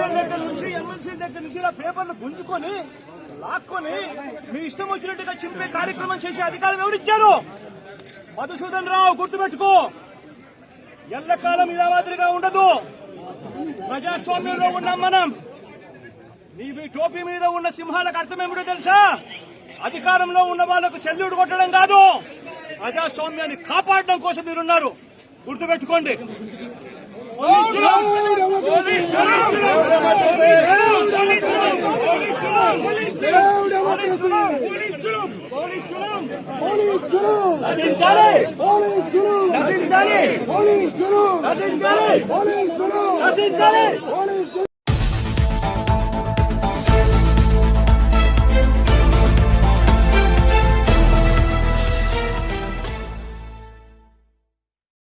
ఎమ్మెల్యేల దగ్గర నుంచి ఎమ్మెల్సీ దగ్గర నుంచి ఇలా పేపర్లు గుంజుకొని లాక్కొని మీ ఇష్టం వచ్చినట్టుగా చింపే కార్యక్రమం చేసే అధికారం ఎవరిచ్చారు? మధుసూదన్ రావు, గుర్తుపెట్టుకో, ఎల్లకాలం ఇలా మాదిరిగా ఉండదు. ప్రజాస్వామ్యంలో ఉన్నాం మనం. మీ టోపీ మీద ఉన్న సింహాలకు అర్థం ఏమిటో తెలుసా? అధికారంలో ఉన్న వాళ్ళకు సెల్యూట్ కొట్టడం కాదు, ప్రజాస్వామ్యాన్ని కాపాడడం కోసం మీరున్నారు. గుర్తుపెట్టుకోండి. నశించాలి.